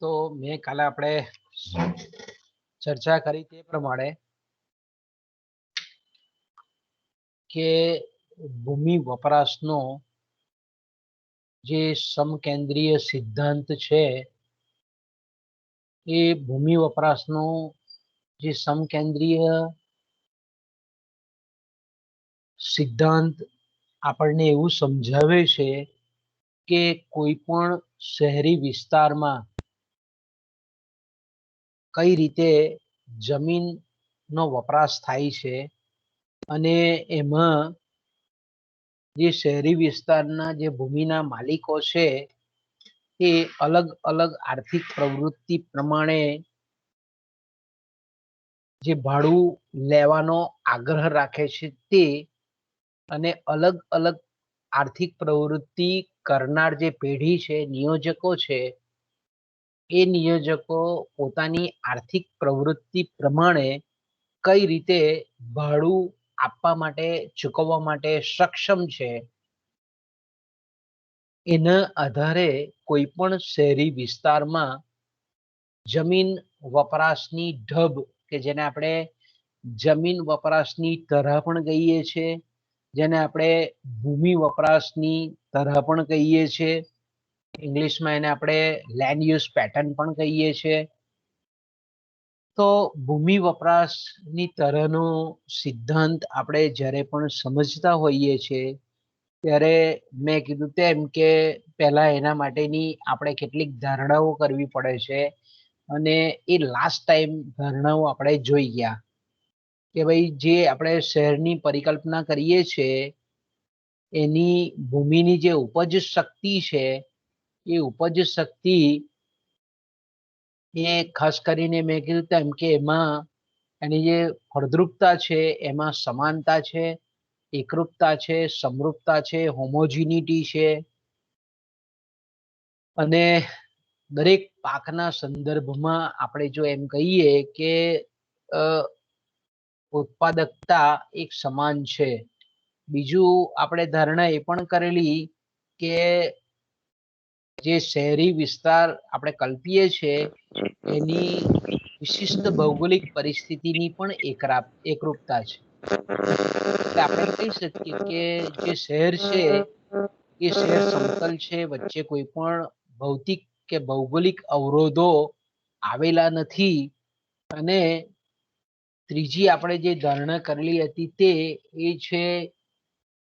તો મેં કાલે આપણે ચર્ચા કરી તે પ્રમાણે કે ભૂમિ વપરાશનો જે સમકેન્દ્રીય સિદ્ધાંત છે એ ભૂમિ વપરાશનો જે સમકેન્દ્રીય સિદ્ધાંત આપણને એવું સમજાવે છે કે કોઈ પણ શહેરી વિસ્તારમાં કઈ રીતે જમીનનો વપરાશ થાય છે અને એમાં જે શહેરી વિસ્તારના જે ભૂમિના માલિકો છે એ અલગ અલગ આર્થિક પ્રવૃત્તિ પ્રમાણે જે ભાડું લેવાનો આગ્રહ રાખે છે તે અને અલગ અલગ આર્થિક પ્રવૃત્તિ કરનાર જે પેઢી છે, નિયોજકો છે, એ નિયોજકો પોતાની આર્થિક પ્રવૃત્તિ પ્રમાણે કઈ રીતે ભાડું આપવા માટે, ચૂકવવા માટે સક્ષમ છે, એના આધારે કોઈ પણ શહેરી વિસ્તારમાં જમીન વપરાશની ઢબ કે જેને આપણે જમીન વપરાશની તરાહ પણ કહીએ છીએ, જેને આપણે ભૂમિ વપરાશની તરાહ પણ કહીએ છીએ, ઇંગ્લિશમાં એને આપણે લેન્ડ યુઝ પેટર્ન પણ કહીએ છીએ. તો ભૂમિ વપરાશની તરહનો સિદ્ધાંત આપણે જ્યારે પણ સમજતા હોઈએ છીએ ત્યારે મેં કીધું તેમ કે પહેલા એના માટેની આપણે કેટલીક ધારણાઓ કરવી પડે છે અને એ લાસ્ટ ટાઈમ ધારણાઓ આપણે જોઈ ગયા કે ભાઈ જે આપણે શહેરની પરિકલ્પના કરીએ છીએ એની ભૂમિની જે ઉપજ શક્તિ છે એ ઉપજ શક્તિ એ ખાસ કરીને મેં કીધું તેમ કે એમાં એની જે ફળદ્રુપતા છે એમાં સમાનતા છે, એકરૂપતા છે, સમરૂપતા છે, હોમોજીનિટી છે અને દરેક પાકના સંદર્ભમાં આપણે જો એમ કહીએ કે ઉત્પાદકતા એક સમાન છે. બીજું આપણે ધારણા એ પણ કરેલી કે જે શહેરી વિસ્તાર આપણે કલ્પીએ છીએ એની વિશિષ્ટ ભૌગોલિક પરિસ્થિતિની પણ એકરૂપતા છે. એટલે આપણે કહી શકીએ કે જે શહેર છે એ શહેર સમતલ છે, વચ્ચે કોઈ પણ ભૌતિક કે ભૌગોલિક અવરોધો આવેલા નથી અને ત્રીજી આપણે જે ધારણા કરેલી હતી તે એ છે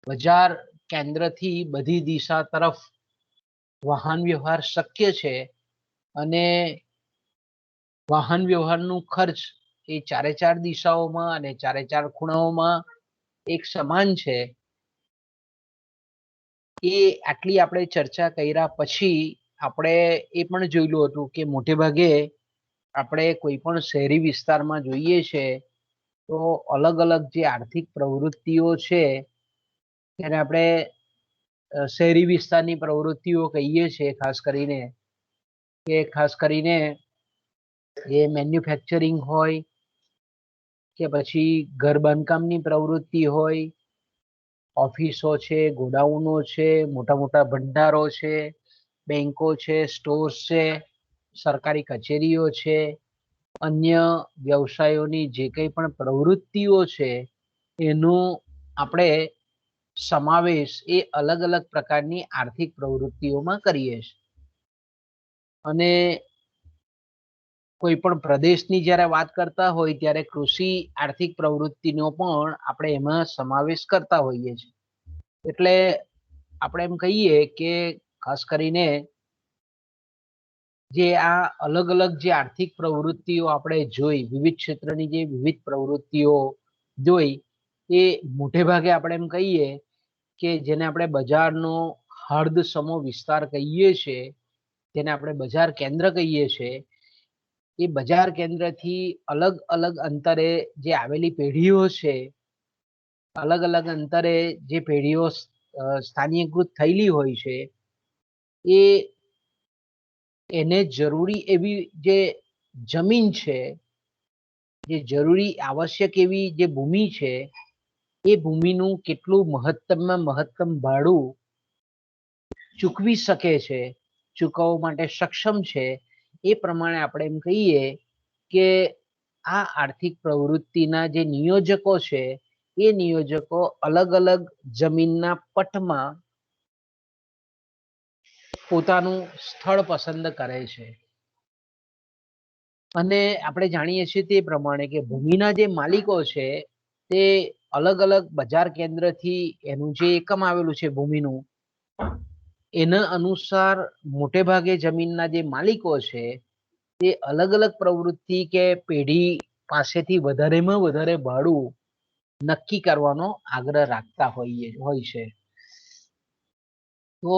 બજાર કેન્દ્રથી બધી દિશા તરફ વાહન વ્યવહાર શક્ય છે અને વાહન વ્યવહારનું ખર્ચ એ ચારે ચાર દિશાઓમાં અને ચારે ચાર ખૂણાઓમાં એક સમાન છે. એ આટલી આપણે ચર્ચા કર્યા પછી આપણે એ પણ જોયેલું હતું કે મોટે ભાગે આપણે કોઈ પણ શહેરી વિસ્તારમાં જોઈએ છે તો અલગ અલગ જે આર્થિક પ્રવૃત્તિઓ છે તેને આપણે શહેરી વિસ્તારની પ્રવૃત્તિઓ કહીએ છીએ ખાસ કરીને એ મેન્યુફેક્ચરિંગ હોય કે પછી ઘર બાંધકામની પ્રવૃત્તિ હોય, ઓફિસો છે, ગોડાઉનો છે, મોટા મોટા ભંડારો છે, બેંકો છે, સ્ટોર્સ છે, સરકારી કચેરીઓ છે, અન્ય વ્યવસાયોની જે કંઈ પણ પ્રવૃત્તિઓ છે એનું આપણે સમાવેશ એ અલગ અલગ પ્રકારની આર્થિક પ્રવૃત્તિઓમાં કરીએ છીએ. અને કોઈ પણ પ્રદેશની જ્યારે વાત કરતા હોય ત્યારે કૃષિ આર્થિક પ્રવૃત્તિનો પણ આપણે એમાં સમાવેશ કરતા હોઈએ છીએ. એટલે આપણે એમ કહીએ કે ખાસ કરીને જે આ અલગ અલગ જે આર્થિક પ્રવૃત્તિઓ આપણે જોઈ, વિવિધ ક્ષેત્રની જે વિવિધ પ્રવૃત્તિઓ જોઈ, એ મોટે ભાગે આપણે એમ કહીએ કે જેને આપણે બજારનો હર્દસમો વિસ્તાર કહીએ છીએ, જેને આપણે બજાર કેન્દ્ર કહીએ છીએ, એ બજાર કેન્દ્રથી અલગ અલગ અંતરે જે આવેલી પેઢીઓ છે, અલગ અલગ અંતરે જે પેઢીઓ સ્થાનીયકૃત થયેલી હોય છે, એને જરૂરી એવી જે જમીન છે, જે જરૂરી આવશ્યક એવી જે ભૂમિ છે, એ ભૂમિનું કેટલું મહત્તમમાં મહત્તમ ભાડું ચૂકવી શકે છે, ચૂકવવા માટે સક્ષમ છે, એ પ્રમાણે આપણે એમ કહીએ કે આ આર્થિક પ્રવૃત્તિના જે નિયોજકો છે એ નિયોજકો અલગ અલગ જમીનના પટમાં પોતાનું સ્થળ પસંદ કરે છે અને આપણે જાણીએ છીએ તે પ્રમાણે કે ભૂમિના જે માલિકો છે તે અલગ અલગ બજાર કેન્દ્રથી એનું જે એકમ આવેલું છે ભૂમિનું એના અનુસાર મોટે ભાગે જમીનના જે માલિકો છે તે અલગ અલગ પ્રવૃત્તિ કે પેઢી પાસેથી વધારેમાં વધારે ભાડું નક્કી કરવાનો આગ્રહ રાખતા હોય છે તો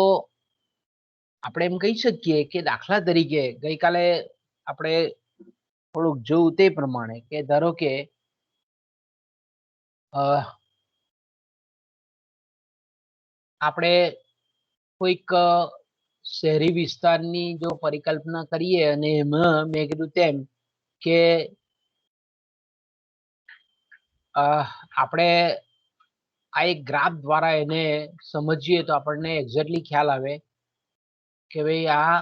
આપણે એમ કહી શકીએ કે દાખલા તરીકે ગઈકાલે આપણે થોડુંક જોયું તે પ્રમાણે કે ધારો કે આપણે કોઈક શહેરી વિસ્તારની જો પરિકલ્પના કરીએ અને એમાં મેં કીધું તેમ કે આપણે આ એક ગ્રાફ દ્વારા એને સમજીએ તો આપણને એક્ઝેક્ટલી ખ્યાલ આવે કે ભાઈ આ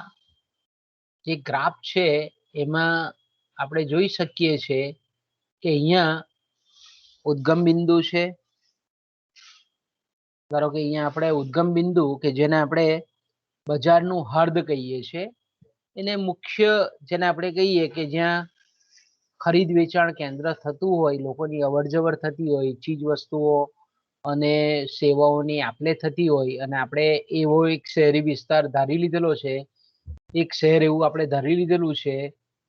જે ગ્રાફ છે એમાં આપણે જોઈ શકીએ છીએ કે અહીંયા ઉદ્ગમ બિંદુ છે ધારો કે અહીંયા આપણે ઉદ્ગમ બિંદુ કે જેને આપણે બજારનું હદ કહીએ છીએ એને મુખ્ય જેને આપણે કહીએ કે જ્યાં ખરીદ વેચાણ કેન્દ્ર થતું હોય લોકોની અવર જવર થતી હોય ચીજ વસ્તુઓ અને સેવાઓની આપલે થતી હોય અને આપણે એવો એક શહેરી વિસ્તાર ધારી લીધેલો છે એક શહેર એવું આપણે ધારી લીધેલું છે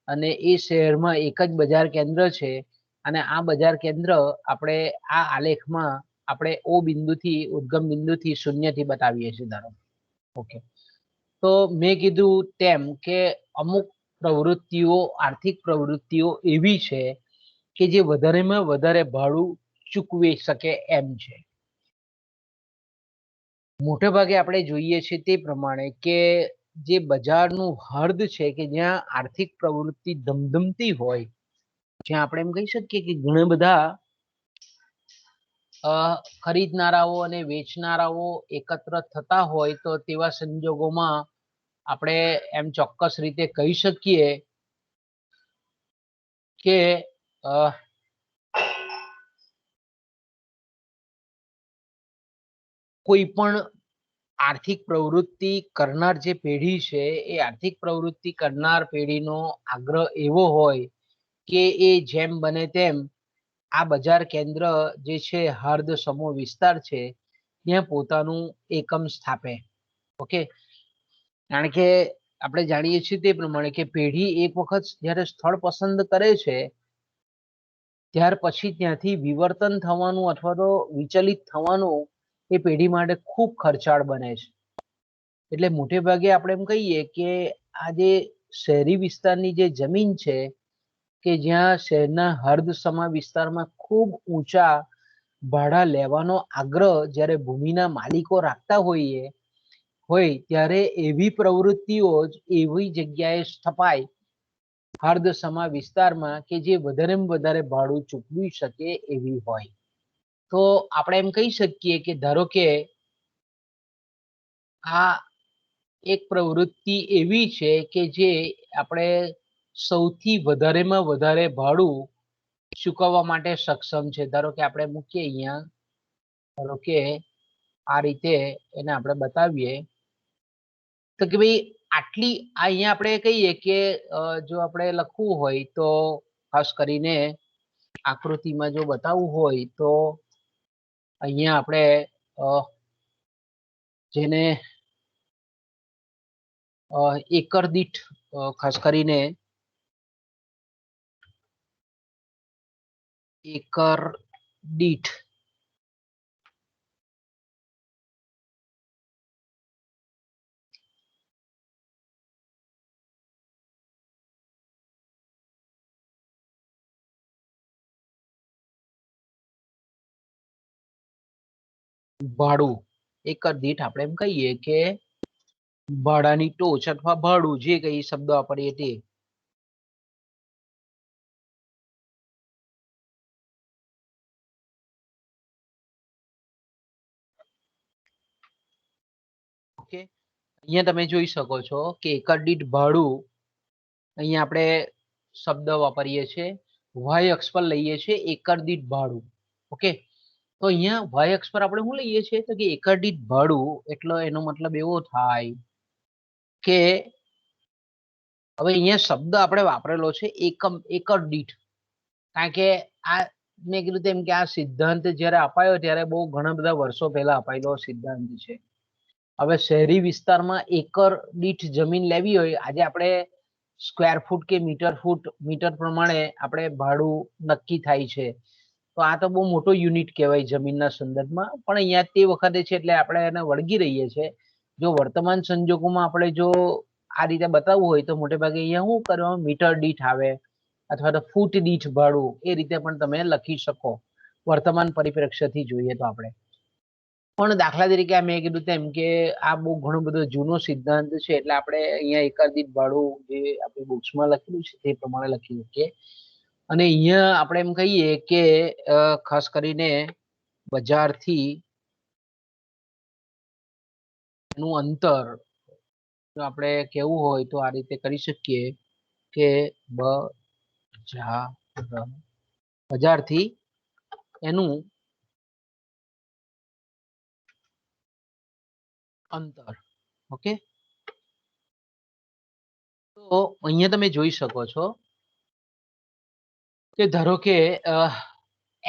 અને એ શહેરમાં એક જ બજાર કેન્દ્ર છે અને આ બજાર કેન્દ્ર આપણે આ આલેખમાં આપણે ઓ બિંદુથી ઉદ્ગમ બિંદુથી શૂન્યથી બતાવીએ છીએ ધારો ઓકે તો મેં કીધું તેમ કે અમુક પ્રવૃત્તિઓ આર્થિક પ્રવૃત્તિઓ એવી છે કે જે વધારેમાં વધારે ભાડું ચૂકવી શકે એમ છે મોટે ભાગે આપણે જોઈએ છીએ તે પ્રમાણે કે જે બજારનું હદ છે કે જ્યાં આર્થિક પ્રવૃત્તિ ધમધમતી હોય જ્યાં આપણે એમ કહી શકીએ કે ઘણા બધા ખરીદનારાઓ અને વેચનારાઓ એકત્ર થતા હોય તો તેવા સંજોગોમાં આપણે એમ ચોક્કસ રીતે કહી શકીએ કે કોઈ પણ આર્થિક પ્રવૃત્તિ કરનાર જે પેઢી છે એ આર્થિક પ્રવૃત્તિ કરનાર પેઢીનો આગ્રહ એવો હોય કે એ જેમ બને તેમ આ બજાર કેન્દ્ર જે છે હદ સમૂહ વિસ્તાર છે ત્યાં પોતાનું એકમ સ્થાપે ઓકે કારણ કે આપણે જાણીએ છીએ તે પ્રમાણે કે પેઢી એક વખત જ્યારે સ્થળ પસંદ કરે છે ત્યાર પછી ત્યાંથી વિવર્તન થવાનું અથવા તો વિચલિત થવાનું એ પેઢી માટે ખૂબ ખર્ચાળ બને છે એટલે મોટે ભાગે આપણે એમ કહીએ કે આ જે શહેરી વિસ્તારની જે જમીન છે કે જ્યાં શહેરના હદ સમા વિસ્તારમાં ખૂબ ઊંચા ભાડા લેવાનો આગ્રહ જ્યારે ભૂમિના માલિકો રાખતા હોય ત્યારે એવી પ્રવૃત્તિઓ જ એવી જગ્યાએ સ્થપાય હદ સમા વિસ્તારમાં કે જે વધારેમાં વધારે ભાડું ચૂકવી શકે એવી હોય તો આપણે એમ કહી શકીએ કે ધારો કે આ એક પ્રવૃત્તિ એવી છે કે જે આપણે સૌથી વધારેમાં વધારે ભાડું ચૂકવવા માટે સક્ષમ છે ધારો કે આપણે મૂકીએ અહીંયા ધારો કે આ રીતે એને આપણે બતાવીએ તો કે ભાઈ આટલી અહીંયા આપણે કહીએ કે જો આપણે લખવું હોય તો ખાસ કરીને આકૃતિમાં જો બતાવવું હોય તો અહીંયા આપણે જેને એકર દીઠ ખાસ કરીને એકર દીઠ ભાડું એકર દીઠ આપણે એમ કહીએ કે ભાડાની ટોચ અથવા ભાડું જે કઈ શબ્દ વાપરીએ તે ઓકે અહીંયા તમે જોઈ શકો છો કે એકર દીઠ ભાડું અહીંયા આપણે શબ્દ વાપરીએ છીએ, વાય અક્ષ પર લઈએ છીએ એકર દીઠ ભાડું. ઓકે, તો અહીંયા વાય અક્ષ પર આપણે શું લઈએ છીએ તો કે એકર દીઠ ભાડું, એટલે એનો મતલબ એવો થાય કે હવે અહીંયા શબ્દ આપણે વાપરેલો છે એકર દીઠ, કારણ કે આ મેં કીધું તેમ કે આ સિદ્ધાંત જ્યારે અપાયો ત્યારે બહુ ઘણા બધા વર્ષો પહેલા અપાયેલો સિદ્ધાંત છે. હવે શહેરી વિસ્તારમાં એકર દીઠ જમીન લેવી હોય, આજે આપણે સ્ક્વેર ફૂટ કે મીટર પ્રમાણે આપણે ભાડું નક્કી થાય છે. તો આ તો બહુ મોટો યુનિટ કહેવાય જમીનના સંદર્ભમાં, પણ અહીંયા તે વખતે છે એટલે આપણે એને વળગી રહીએ છીએ. જો વર્તમાન સંજોગોમાં આપણે જો આ રીતે બતાવવું હોય તો મોટે ભાગે અહીંયા શું કરવાનું, મીટર દીઠ આવે અથવા તો ફૂટ દીઠ ભાડું, એ રીતે પણ તમે લખી શકો વર્તમાન પરિપ્રેક્ષ્યથી જોઈએ તો આપણે. પણ દાખલા તરીકે મેં કીધું તેમ કે આ બહુ ઘણો બધો જૂનો સિદ્ધાંત છે, એટલે આપણે અહીંયા એકર દીઠ ભાડું જે આપણી બુક્સમાં લખેલું છે તે પ્રમાણે લખી શકીએ. અને અહીંયા આપણે એમ કહીએ કે ખાસ કરીને બજારથી નું અંતર જો આપણે કેવું હોય તો આ રીતે કરી શકીએ કે બજારથી એનું અંતર. ઓકે, તો અહીંયા તમે જોઈ શકો છો કે ધારો કે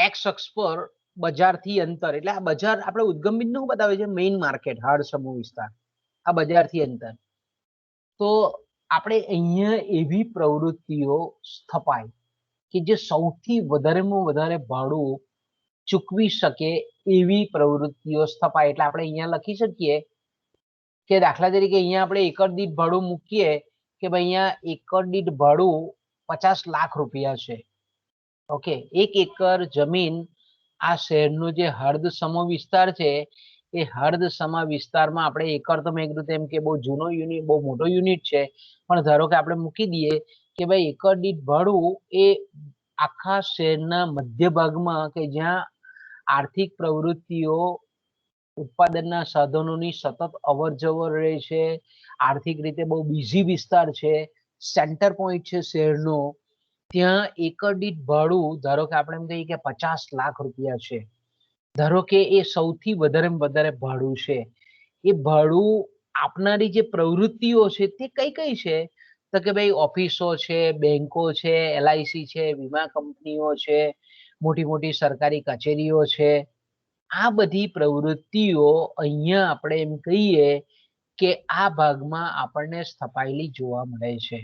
એક્સ અક્ષ પર બજારથી અંતર, એટલે આ બજાર આપણે ઉદ્ગમ બિંદુ બતાવે છે, મેઇન માર્કેટ હાડ સમૂહ વિસ્તાર, આ બજારથી અંતર. તો આપણે અહીંયા એવી પ્રવૃત્તિઓ સ્થપાય કે જે સૌથી વધારેમાં વધારે ભાડું ચૂકવી શકે એવી પ્રવૃત્તિઓ સ્થપાય. એટલે આપણે અહીંયા લખી શકીએ કે દાખલા તરીકે અહીંયા આપણે એકર દીઠ ભાડું મૂકીએ કે ભાઈ અહીંયા એકર દીઠ ભાડું 50 લાખ રૂપિયા છે. ઓકે, 1 એકર જમીન આ શહેરનો જે હર્દ સમ વિસ્તાર છે એ હર્દ સમ વિસ્તારમાં આપણે એકર તો મેં કીધું તેમ કે બહુ જૂનો યુનિટ, બહુ મોટો યુનિટ છે, પણ ધારો કે આપણે મૂકી દઈએ કે ભાઈ એકર દીઠ ભાડું એ આખા શહેરના મધ્ય ભાગમાં કે જ્યાં આર્થિક પ્રવૃત્તિઓ ઉત્પાદનના સાધનોની સતત અવર જવર રહે છે, આર્થિક રીતે બહુ બીઝી વિસ્તાર છે, સેન્ટર પોઈન્ટ છે શહેરનો, ત્યાં એકર દીઠ ભાડું ધારો કે આપણે એમ કહીએ કે 50 લાખ રૂપિયા છે. ધારો કે એ સૌથી વધારે ભાડું છે. એ ભાડું આપનારી જે પ્રવૃત્તિઓ છે તે કઈ કઈ છે તો કે ભાઈ ઓફિસો છે, બેંકો છે, LIC છે, વીમા કંપનીઓ છે, મોટી મોટી સરકારી કચેરીઓ છે. આ બધી પ્રવૃત્તિઓ અહીંયા આપણે એમ કહીએ કે આ ભાગમાં આપણને સ્થપાયેલી જોવા મળે છે.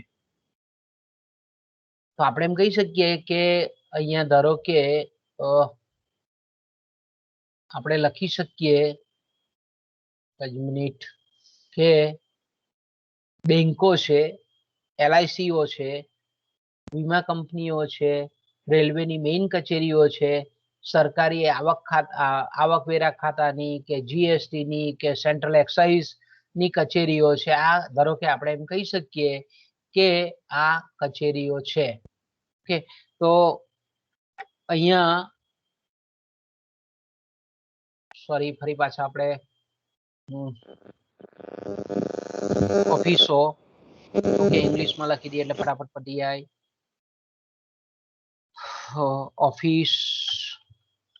તો આપણે એમ કહી શકીએ કે અહીંયા ધારો કે આપણે લખી શકીએ મિનિટ કે બેંકો છે, LICઓ છે, વીમા કંપનીઓ છે, રેલવેની મેઇન કચેરીઓ છે, સરકારી આવકવેરા ખાતાની કે GST ની કે સેન્ટ્રલ એક્સાઇઝ ની કચેરીઓ છે. આ ધારો કે આપણે એમ કહી શકીએ કે આ કચેરીઓ છે. ઓકે, તો અહીંયા સોરી ફરી પાછા આપણે ઓફિસો, ઓકે, ઇંગ્લિશમાં લખી દઈએ એટલે ફટાફટ પતી જાય.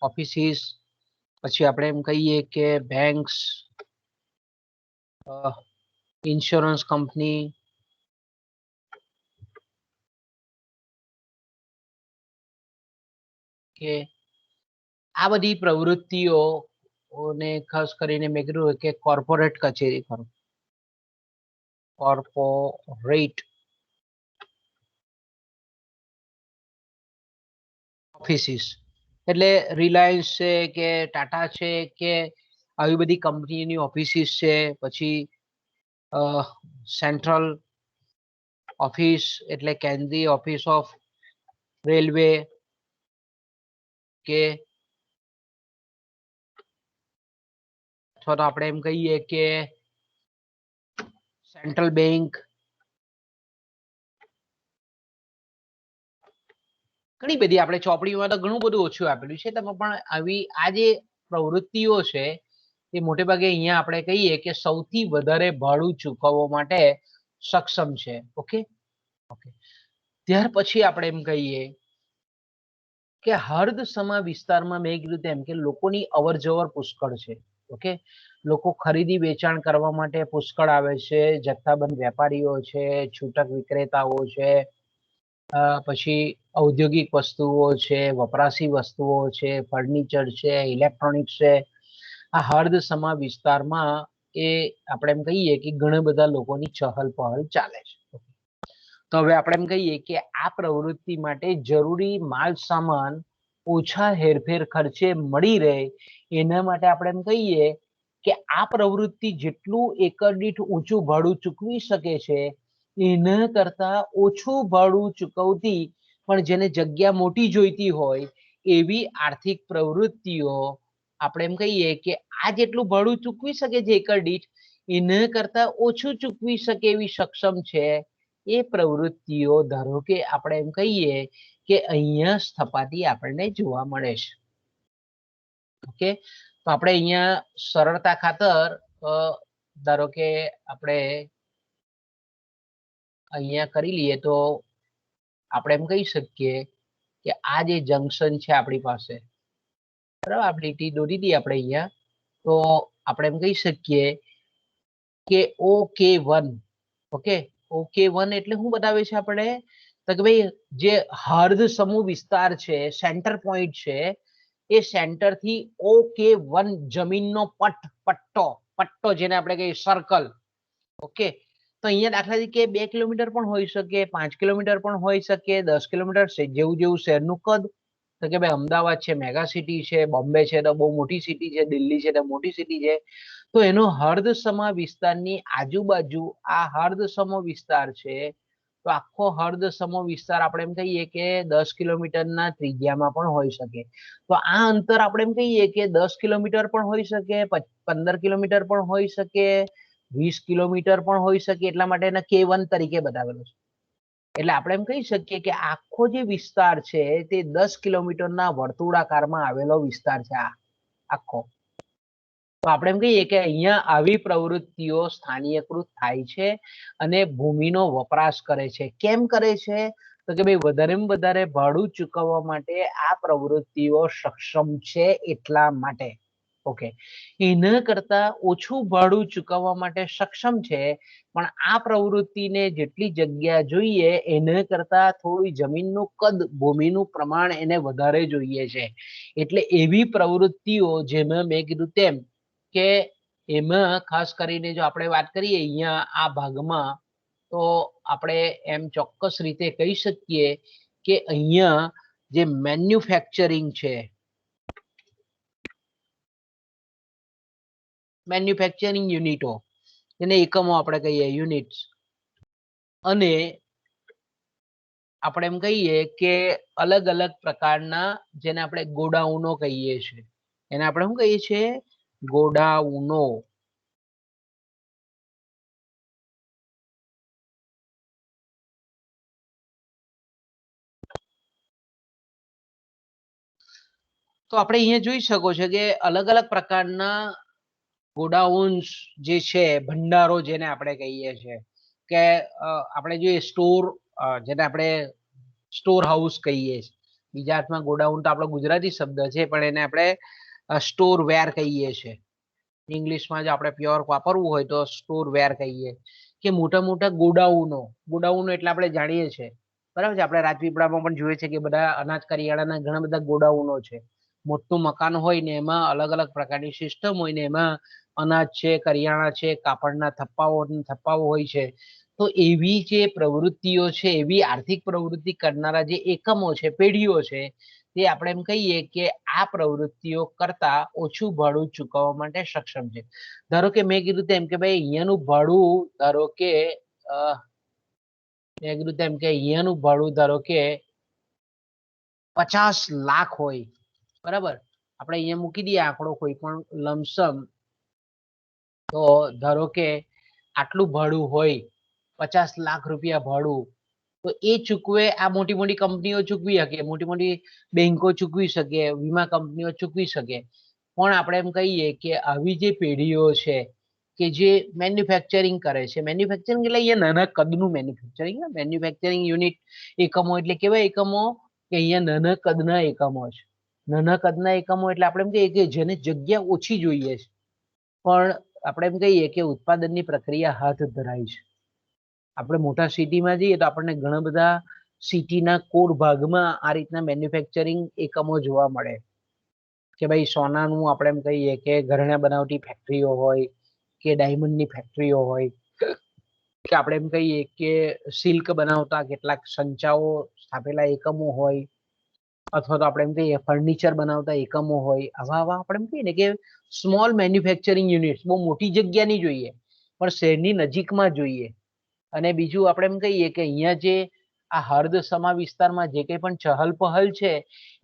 ઓફિસીસ, પછી આપણે એમ કહીએ કે બેંક્સ, ઇન્સ્યોરન્સ કંપની, કે આ બધી પ્રવૃત્તિઓ ને ખાસ કરીને મેં કીધું કે કોર્પોરેટ કચેરી, કોર્પોરેટ ઓફિસીસ એટલે રિલાયન્સ છે કે ટાટા છે કે આવી બધી કંપનીની ઓફિસીસ છે. પછી સેન્ટ્રલ ઓફિસ એટલે કેન્દ્રીય ઓફિસ ઓફ રેલવે, કે અથવા તો આપણે એમ કહીએ કે સેન્ટ્રલ બેંક, ઘણી બધી આપણે ચોપડીમાં તો ઘણું બધું ઓછું આપેલું છે. તમે પણ આવી આ જે પ્રવૃત્તિઓ છે એ મોટે ભાગે અહીંયા આપણે કહીએ કે સૌથી વધારે ભાડું ચૂકવવા માટે સક્ષમ છે. ઓકે, ઓકે, ત્યાર પછી આપણે એમ કહીએ કે હર્દ સમા વિસ્તારમાં મેં કીધું તેમ કે લોકોની અવર જવર પુષ્કળ છે. ઓકે, લોકો ખરીદી વેચાણ કરવા માટે પુષ્કળ આવે છે. જથ્થાબંધ વેપારીઓ છે, છૂટક વિક્રેતાઓ છે, પછી ઔદ્યોગિક વસ્તુઓ છે, વપરાશી વસ્તુઓ છે, ફર્નિચર છે, ઇલેક્ટ્રોનિક્સ છે. આ હર્દ સમા વિસ્તારમાં એ આપણે એમ કહીએ કે ઘણા બધા લોકોની ચહલ પહલ ચાલે છે. તો હવે આપણે એમ કહીએ કે આ પ્રવૃત્તિ માટે જરૂરી માલ સામાન ઓછા હેરફેર ખર્ચે મળી રહે એના માટે આપણે એમ કહીએ કે આ પ્રવૃત્તિ જેટલું એકર દીઠ ઊંચું ભાડું ચૂકવી શકે છે એના કરતા ઓછું ભાડું ચૂકવતી પણ જેને જગ્યા મોટી જોઈતી હોય એવી આર્થિક પ્રવૃત્તિઓ આપણે એમ કહીએ કે આ જેટલું ભાડું ચૂકવી શકે છે એકર દીઠ એના કરતા ઓછું ચૂકવી શકે એવી સક્ષમ છે એ પ્રવૃત્તિઓ ધારો કે આપણે એમ કહીએ કે અહીંયા સ્થપાતી આપણને જોવા મળે છે. ઓકે, તો આપણે અહીંયા સરળતા ખાતર ધારો કે આપણે અહીંયા કરી લઈએ તો આપણે એમ કહી શકીએ કે આ જે જંકશન છે આપણી પાસે, બરાબર, આપણે લીટી દોરી દઈએ આપણે અહીંયા, તો આપણે એમ કહી શકીએ કે OK1. ઓકે, OK1 એટલે શું બતાવે છે આપણે તો કે ભાઈ જે હર્દ સમૂહ વિસ્તાર છે, સેન્ટર પોઈન્ટ છે, એ સેન્ટર થી OK1 જમીનનો પટ્ટો જેને આપણે કહીએ સર્કલ. ઓકે, તો અહીંયા દાખલા તરીકે 2 કિલોમીટર પણ હોઈ શકે, 5 કિલોમીટર પણ હોઈ શકે, 10 કિલોમીટર, જેવું જેવું શહેરનું કદ. તો કે ભાઈ અમદાવાદ છે મેગા સિટી છે, બોમ્બે છે તો બહુ મોટી સિટી છે, દિલ્હી છે તો મોટી સિટી છે, તો એનો હર્દ સમા વિસ્તારની આજુબાજુ આ હર્દ સમો વિસ્તાર છે. તો આખો હર્દ સમો વિસ્તાર આપણે એમ કહીએ કે 10 કિલોમીટરના ત્રિજ્યામાં પણ હોઈ શકે. તો આ અંતર આપણે એમ કહીએ કે 10 કિલોમીટર પણ હોઈ શકે, 15 કિલોમીટર પણ હોઈ શકે, 20 કિલોમીટર પણ હોઈ શકે, એટલા માટે એને K1 તરીકે બતાવેલું છે. એટલે આપણે એમ કહી શકીએ કે આખો જે વિસ્તાર છે તે 10 કિલોમીટરના વર્તુળાકારમાં આવેલો વિસ્તાર છે આ આખો. તો આપણે એમ કહીએ કે અહીંયા આવી પ્રવૃત્તિઓ સ્થાનીયકૃત થાય છે અને ભૂમિનો વપરાશ કરે છે. કેમ કરે છે તો કે ભાઈ વધારેમાં વધારે ભાડું ચૂકવવા માટે આ પ્રવૃત્તિઓ સક્ષમ છે એટલા માટે. ઓકે, એના કરતા ઓછું ભાડું ચૂકવવા માટે સક્ષમ છે પણ આ પ્રવૃત્તિને જેટલી જગ્યા જોઈએ એના કરતા થોડી જમીનનું કદ, ભૂમિનું પ્રમાણ એને વધારે જોઈએ છે. એટલે એવી પ્રવૃત્તિઓ જેમાં મેં કીધું તેમ કે એમાં ખાસ કરીને જો આપણે વાત કરીએ અહીંયા આ ભાગમાં, તો આપણે એમ ચોક્કસ રીતે કહી શકીએ કે અહીંયા જે મેન્યુફેક્ચરિંગ છે, મેન્યુફેક્ચરિંગ યુનિટો, એને એકમો આપણે કહીએ યુનિટ્સ, અને આપણે એમ કહીએ કે અલગ અલગ પ્રકારના જેને આપણે ગોડાઉનો કહીએ છીએ, એને આપણે શું કહીએ છીએ? ગોડાઉનો. તો આપણે અહીંયા જોઈ શકો છો કે અલગ અલગ પ્રકારના ગોડાઉન્સ જે છે, ભંડારો જેને આપણે કહીએ છીએ, કે આપણે જોઈએ સ્ટોર, જેને આપણે સ્ટોર હાઉસ કહીએ છીએ. બીજા અર્થમાં ગોડાઉન તો આપણો ગુજરાતી શબ્દ છે પણ એને આપણે સ્ટોર વેર કહીએ છીએ. ઇંગ્લિશમાં જો આપણે પ્યોર વાપરવું હોય તો સ્ટોર વેર કહીએ. કે મોટા મોટા ગોડાઉનો એટલે આપણે જાણીએ છીએ, બરાબર છે, આપણે રાજપીપળામાં પણ જોઈએ છે કે બધા અનાજ કરિયાણાના ઘણા બધા ગોડાઉનો છે. મોટું મકાન હોય ને એમાં અલગ અલગ પ્રકારની સિસ્ટમ હોય ને એમાં અનાજ છે, કરિયાણા છે, કાપડના થપ્પાઓ હોય છે. તો એવી જે પ્રવૃત્તિઓ છે, એવી આર્થિક પ્રવૃત્તિ કરનારા જે એકમો છે, પેઢીઓ છે, તે આપણે એમ કહીએ કે આ પ્રવૃત્તિઓ કરતા ઓછું ભાડું ચૂકવવા માટે સક્ષમ છે. ધારો કે મેં કીધું તેમ કે ભાઈ અહીંયાનું ભાડું ધારો કે મેં કીધું તેમ કે અહીંયાનું ભાડું ધારો કે 50 લાખ હોય, બરાબર, આપણે અહીંયા મૂકી દઈએ આંકડો કોઈ પણ લમસમ, તો ધારો કે આટલું ભાડું હોય, 50 લાખ રૂપિયા ભાડું, તો એ ચૂકવે આ મોટી મોટી કંપનીઓ ચૂકવી શકે, મોટી મોટી બેંકો ચૂકવી શકે, વીમા કંપનીઓ ચૂકવી શકે. પણ આપણે એમ કહીએ કે આવી જે પેઢીઓ છે કે જે મેન્યુફેક્ચરિંગ કરે છે. મેન્યુફેક્ચરિંગ એટલે અહીંયા નાના કદનું મેન્યુફેક્ચરિંગ. મેન્યુફેક્ચરિંગ યુનિટ એકમો એટલે કેવા એકમો કે અહીંયા નાના કદના એકમો છે. નાના કદના એકમો એટલે આપણે એમ કહીએ કે જેને જગ્યા ઓછી જોઈએ છે પણ આપણે એમ કહીએ કે ઉત્પાદનની પ્રક્રિયા હાથ ધરાય છે. આપણે મોટા સિટીમાં જઈએ તો આપણને ઘણા બધા સિટીના કોર ભાગમાં આ રીતના મેન્યુફેક્ચરિંગ એકમો જોવા મળે કે ભાઈ સોનાનું આપણે એમ કહીએ કે ઘરેણા બનાવટી ફેક્ટરીઓ હોય કે ડાયમંડની ફેક્ટરીઓ હોય કે આપણે એમ કહીએ કે સિલ્ક બનાવતા કેટલાક સંચાઓ સ્થાપેલા એકમો હોય અથવા તો આપણે એમ કહીએ ફર્નિચર બનાવતા એકમો હોય. આવા આપણે એમ કહીએ ને કે સ્મોલ મેન્યુફેક્ચરિંગ યુનિટ્સ બહુ મોટી જગ્યા નહીં જોઈએ પણ શહેરની નજીકમાં જોઈએ. અને બીજું આપણે એમ કહીએ કે અહીંયા જે આ હર્દ સમા વિસ્તારમાં જે કંઈ પણ ચહલ પહલ છે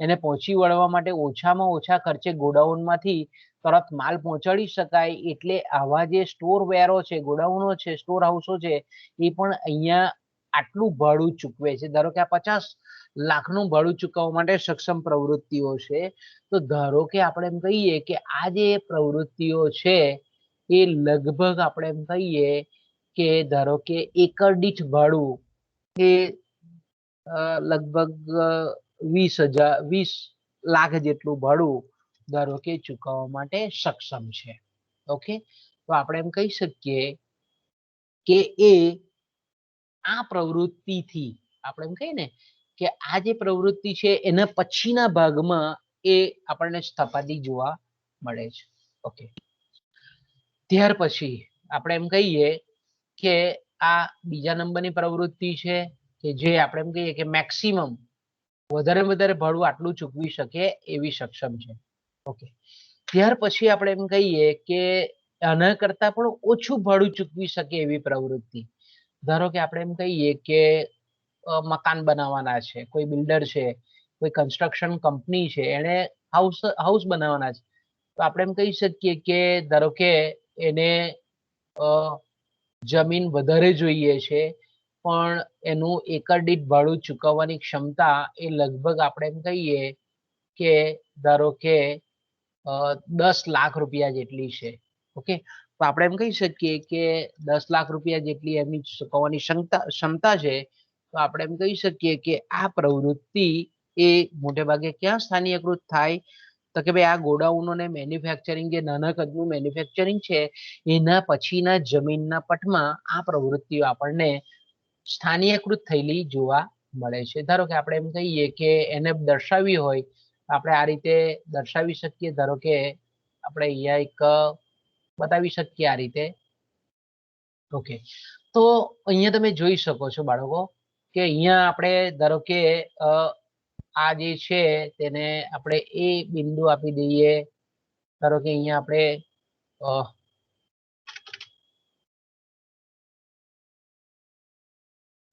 એને પહોંચી વળવા માટે ઓછામાં ઓછા ખર્ચે ગોડાઉનમાંથી તરત માલ પહોંચાડી શકાય એટલે આવા જે સ્ટોર વેરો છે, ગોડાઉનો છે, સ્ટોર હાઉસો છે એ પણ અહીંયા આટલું ભાડું ચૂકવે છે. ધારો કે આ 50 લાખનું ભાડું ચૂકવવા માટે સક્ષમ પ્રવૃત્તિઓ છે. તો ધારો કે આપણે એમ કહીએ કે આ જે પ્રવૃત્તિઓ છે એ લગભગ આપણે એમ કહીએ કે ધારો કે એકર દીઠ ભાડું એ લગભગ 20 લાખ જેટલું ભાડું ધારો કે ચૂકવવા માટે સક્ષમ છે. ઓકે, તો આપણે એમ કહી શકીએ કે એ આ પ્રવૃત્તિથી આપણે એમ કહીએ ને કે આ જે પ્રવૃત્તિ છે એના પછીના ભાગમાં એ આપણને સ્થપાતી જોવા મળે છે. ઓકે, ત્યાર પછી આપણે એમ કહીએ કે આ બીજા નંબરની પ્રવૃત્તિ છે કે જે આપણે એમ કહીએ કે મેક્સિમમ વધારે ભાડું આટલું ચૂકવી શકે એવી સક્ષમ છે. ઓકે, ત્યાર પછી આપણે એમ કહીએ કે આના કરતા પણ ઓછું ભાડું ચૂકવી શકે એવી પ્રવૃત્તિ. ધારો કે આપણે એમ કહીએ કે મકાન બનાવવાના છે, કોઈ બિલ્ડર છે, કોઈ કન્સ્ટ્રક્શન કંપની છે, એને હાઉસ બનાવવાના છે, તો આપણે એમ કહી શકીએ કે ધારો કે એને જમીન વધારે જોઈએ છે પણ એનું એકર દીઠ ભાડું ચૂકવવાની ક્ષમતા એ લગભગ આપણે એમ કહીએ કે ધારો કે 10 લાખ રૂપિયા જેટલી છે. ઓકે, તો આપણે એમ કહી શકીએ કે 10 લાખ રૂપિયા જેટલી એમની ચૂકવવાની ક્ષમતા છે. તો આપણે એમ કહી શકીએ કે આ પ્રવૃત્તિ એ મોટે ભાગે ક્યાં સ્થાનીયકૃત થાય તો કે ભાઈ આ ગોડાઉનો ને મેન્યુફેક્ચરિંગ જે નાના કદનું મેન્યુફેક્ચરિંગ છે એના પછીના જમીનના પટમાં આ પ્રવૃત્તિઓ આપણને સ્થાનીયકૃત થયેલી જોવા મળે છે. ધારો કે આપણે એમ કહીએ કે એને દર્શાવી હોય આપણે આ રીતે દર્શાવી શકીએ. ધારો કે આપણે અહીંયા એક બતાવી શકીએ આ રીતે. ઓકે, તો અહીંયા તમે જોઈ શકો છો બાળકો કે અહીંયા આપણે ધારો કે આ જે છે તેને આપણે એ બિંદુ આપી દઈએ. ધારો કે અહીંયા આપણે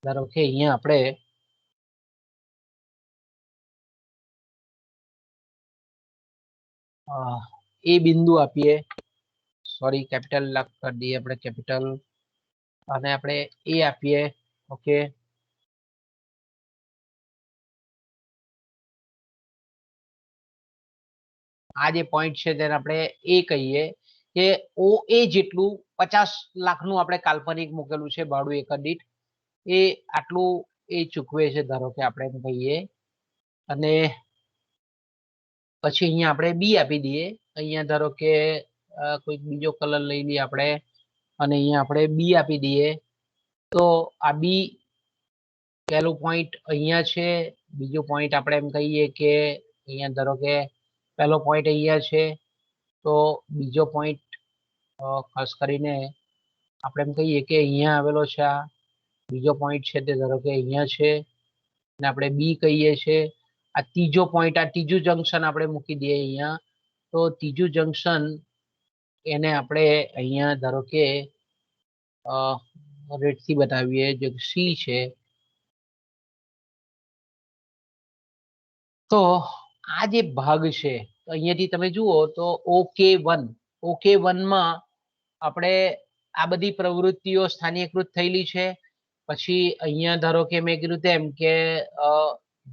ધારો કે અહીંયા આપણે એ બિંદુ આપીએ. સોરી, કેપિટલ લખ કરી દઈએ આપણે, કેપિટલ, અને આપણે એ આપીએ. ઓકે, આ જે પોઈન્ટ છે તેને આપણે એ કહીએ કે ઓ એ જેટલું 50 લાખનું આપણે કાલ્પનિક મૂકેલું છે ભાડું એકર દીઠ, એ આટલું એ ચૂકવે છે ધારો કે આપણે એમ કહીએ. અને પછી અહીંયા આપણે બી આપી દઈએ. અહીંયા ધારો કે કોઈક બીજો કલર લઈ લઈએ આપણે અને અહીંયા આપણે બી આપી દઈએ. તો આ બી પહેલો પોઈન્ટ અહીંયા છે, બીજો પોઈન્ટ આપણે એમ કહીએ કે અહીંયા ધારો કે પહેલો પોઈન્ટ અહીંયા છે, તો બીજો પોઈન્ટ ખાસ કરીને આપણે એમ કહીએ કે અહીંયા આવેલો છે. આ બીજો પોઈન્ટ છે તે ધારો કે અહીંયા છે અને આપણે બી કહીએ છીએ. આ ત્રીજો પોઈન્ટ, આ ત્રીજું જંકશન આપણે મૂકી દઈએ અહીંયા. તો ત્રીજું જંકશન એને આપણે અહીંયા ધારો કે રેડથી બતાવીએ, જે સી છે. તો આ જે ભાગ છે અહીંયાથી તમે જુઓ તો OK1 માં આપણે આ બધી પ્રવૃત્તિઓ સ્થાનીયકૃત થયેલી છે. પછી અહીંયા ધારો કે મેં કીધું તેમ કે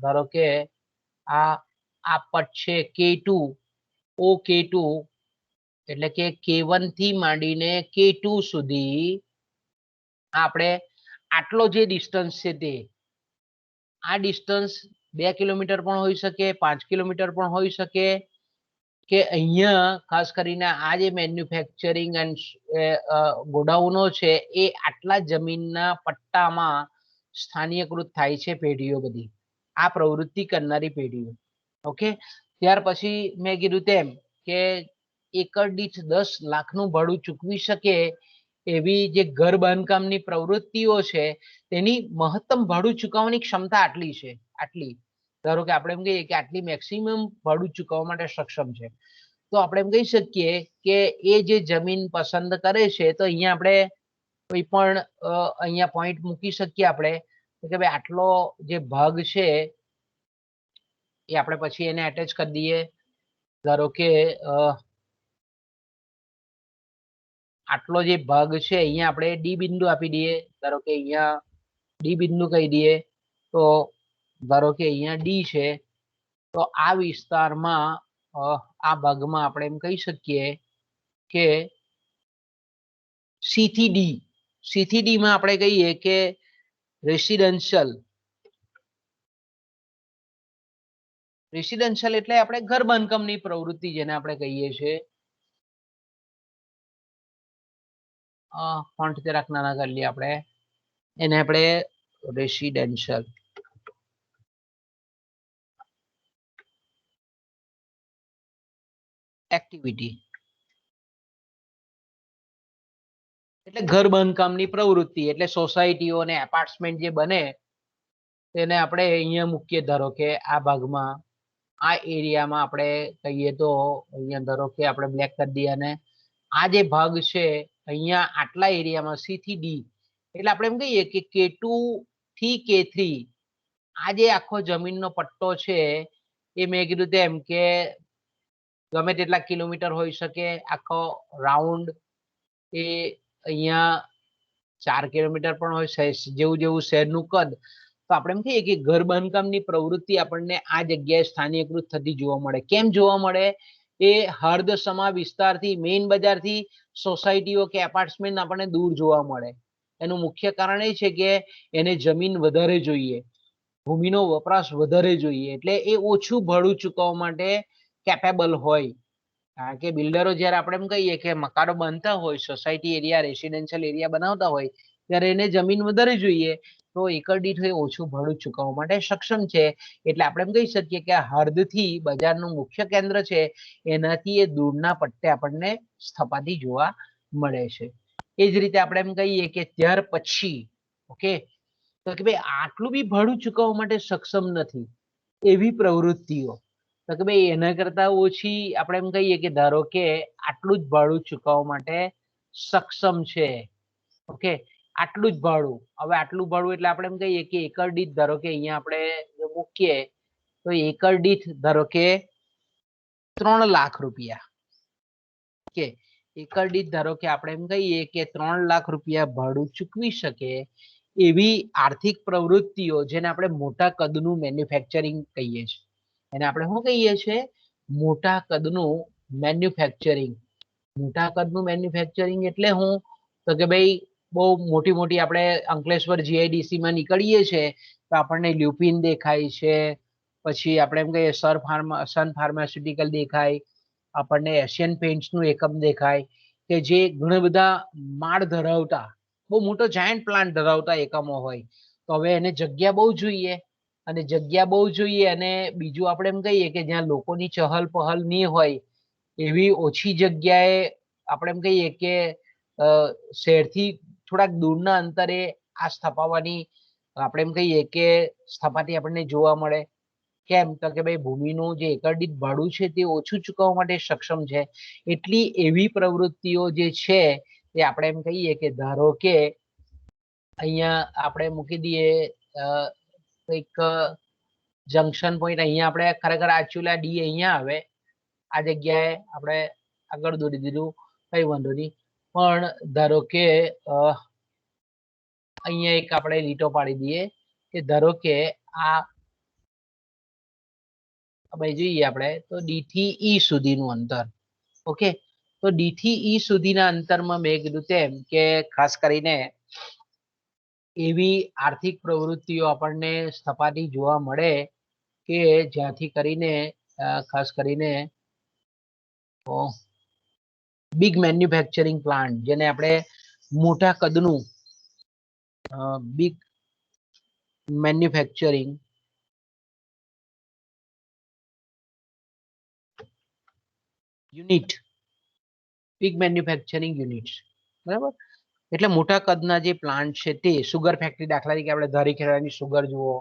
ધારો કે આ પટ છે K2, OK2 એટલે કે K1 થી માંડીને K2 સુધી આપણે આટલો જે ડિસ્ટન્સ છે તે આ ડિસ્ટન્સ 2 કિલોમીટર પણ હોઈ શકે, 5 કિલોમીટર પણ હોઈ શકે, કે અહીંયા ખાસ કરીને આ જે મેન્યુફેક્ચરિંગ એન્ડ ગોડાઉનો છે એ આટલા જમીનના પટ્ટામાં સ્થાનીયકૃત થાય છે પેઢીઓ બધી, આ પ્રવૃત્તિ કરનારી પેઢીઓ. ઓકે, ત્યાર પછી મેં કીધું તેમ કે એકર દીઠ 10 લાખનું ભાડું ચૂકવી શકે એવી જે ઘર બાંધકામની પ્રવૃત્તિઓ છે તેની મહત્તમ ભાડું ચૂકવવાની ક્ષમતા આટલી છે, આટલી. ધારો કે આપણે એમ કહીએ કે આટલી મેક્સિમમ ભાડું ચૂકવવા માટે સક્ષમ છે, તો આપણે એમ કહી શકીએ કે એ જે જમીન પસંદ કરે છે તો અહીંયા આપણે કોઈ પણ અહીંયા પોઈન્ટ મૂકી શકીએ આપણે કે ભાઈ આટલો જે ભાગ છે એ આપણે પછી એને એટેચ કરી દઈએ. ધારો કે આટલો જે ભાગ છે અહીંયા આપણે ડી બિંદુ આપી દઈએ. ધારો કે અહીંયા ડી બિંદુ કહી દઈએ, તો ધારો કે અહીંયા ડી છે, તો આ વિસ્તારમાં આ ભાગમાં આપણે એમ કહી શકીએ કે સી થી ડી માં આપણે કહીએ કે રેસિડેન્શિયલ એટલે આપણે ઘર બાંધકામની પ્રવૃત્તિ જેને આપણે કહીએ છીએ. ફોન્ટ જરાક નાના કરી લઈએ આપણે, એને આપણે રેસિડેન્શિયલ એક્ટિવિટી એટલે ઘર બાંધકામની પ્રવૃત્તિ, એટલે સોસાયટીઓ અને એપાર્ટમેન્ટ જે બને તેને આપણે અહીંયા મૂકીએ. ધારો કે આ ભાગમાં આ એરિયામાં આપણે કહીએ તો અહીંયા ધારો કે આપણે બ્લેક કરી દઈએ અને આ જે ભાગ છે અહીંયા આટલા એરિયામાં સી થી ડી એટલે આપણે એમ કહીએ કે K2 થી K3 આ જે આખો જમીનનો પટ્ટો છે એ મેં કીધું તેમ કે ગમે તેટલા કિલોમીટર હોઈ શકે, આખો રાઉન્ડ એ અહીંયા 4 કિલોમીટર પણ હોય, જેવું જેવું શહેરનું કદ. તો આપણે એમ કહીએ કે ઘર બાંધકામની પ્રવૃત્તિ આપણને આ જગ્યાએ સ્થાનીયકૃત થતી જોવા મળે. કેમ જોવા મળે? એ હર્દસમા વિસ્તારથી, મેઇન બજારથી સોસાયટીઓ કે એપાર્ટમેન્ટ આપણને દૂર જોવા મળે. એનું મુખ્ય કારણ એ છે કે એને જમીન વધારે જોઈએ, ભૂમિનો વપરાશ વધારે જોઈએ, એટલે એ ઓછું ભાડું ચૂકવવા માટે કેપેબલ હોય. કારણ કે બિલ્ડરો જ્યારે આપણે એમ કહીએ કે મકાનો બાંધતા હોય, સોસાયટી એરિયા, રેસિડેન્શિયલ એરિયા બનાવતા હોય, ત્યારે એને જમીન વધારે જોઈએ, તો એકર દીઠ ઓછું ભાડું ચૂકવવા માટે સક્ષમ છે. એટલે આપણે એમ કહી શકીએ કે હર્દથી બજારનું મુખ્ય કેન્દ્ર છે એનાથી એ દૂરના પટ્ટે આપણને સ્થપાતી જોવા મળે છે. એ જ રીતે આપણે એમ કહીએ કે ત્યાર પછી ઓકે, તો કે ભાઈ આટલું બી ભાડું ચૂકવવા માટે સક્ષમ નથી એવી પ્રવૃત્તિઓ, તો કે ભાઈ એના કરતા ઓછી આપણે એમ કહીએ કે ધારો કે આટલું જ ભાડું ચૂકવવા માટે સક્ષમ છે. ઓકે, આટલું જ ભાડું. હવે આટલું ભાડું એટલે આપણે એમ કહીએ કે એકર દીઠ ધારો કે અહીંયા આપણે મૂકીએ તો એકર દીઠ ધારો કે 3 લાખ રૂપિયા. ઓકે, એકર દીઠ ધારો કે આપણે એમ કહીએ કે 3 લાખ રૂપિયા ભાડું ચૂકવી શકે એવી આર્થિક પ્રવૃત્તિઓ, જેને આપણે મોટા કદનું મેન્યુફેક્ચરિંગ કહીએ છીએ. એને આપણે શું કહીએ છીએ? મોટા કદનું મેન્યુફેક્ચરિંગ. મોટા કદનું મેન્યુફેક્ચરિંગ એટલે હું? તો કે ભાઈ બહુ મોટી મોટી આપણે અંકલેશ્વર GIDC માં નીકળીએ છીએ તો આપણને લ્યુપિન દેખાય છે, પછી આપણે એમ કહીએ સન ફાર્માસ્યુટિકલ દેખાય, આપણને એશિયન પેઇન્ટ્સનું એકમ દેખાય, કે જે ઘણા બધા માળ ધરાવતા બહુ મોટો જાયન્ટ પ્લાન્ટ ધરાવતા એકમો હોય. તો હવે એને જગ્યા બહુ જોઈએ, અને જગ્યા બહુ જોઈએ, અને બીજું આપણે એમ કહીએ કે જ્યાં લોકોની ચહલ પહલ નહીં હોય એવી ઓછી જગ્યાએ આપણે એમ કહીએ કે શહેરથી થોડાક દૂરના અંતરે આ સ્થપાવવાની આપણે એમ કહીએ કે સ્થપાતી આપણને જોવા મળે. કેમ? તો કે ભાઈ ભૂમિનું જે એકર દીઠ ભાડું છે તે ઓછું ચૂકવવા માટે સક્ષમ છે. એટલી એવી પ્રવૃત્તિઓ જે છે એ આપણે એમ કહીએ કે ધારો કે અહીંયા આપણે મૂકી દઈએ એક જંકશન પોઈન્ટ, અહીંયા આપણે ખરેખર એકચ્યુઅલી ડી અહીંયા આવે, આ જગ્યાએ આપણે આગળ દોરી દીધું, કઈ વાંધો નહીં. પણ ધારો કે અહીંયા એક આપણે લીટો પાડી દઈએ કે ધારો કે આ ભાઈ જોઈએ આપણે તો ડી થી ઈ સુધીનું અંતર. ઓકે, તો ડી થી ઈ સુધીના અંતરમાં મેં કીધું તેમ કે ખાસ કરીને એવી આર્થિક પ્રવૃત્તિઓ આપણને સપાટી જોવા મળે કે જ્યાંથી કરીને ખાસ કરીને બિગ મેન્યુફેક્ચરિંગ પ્લાન્ટ, જેને આપણે મોટા કદનું big manufacturing unit, big manufacturing units, બરાબર. એટલે મોટા કદના જે પ્લાન્ટ છે તે સુગર ફેક્ટરી, દાખલા તરીકે આપણે ધારીખેડાની સુગર જુઓ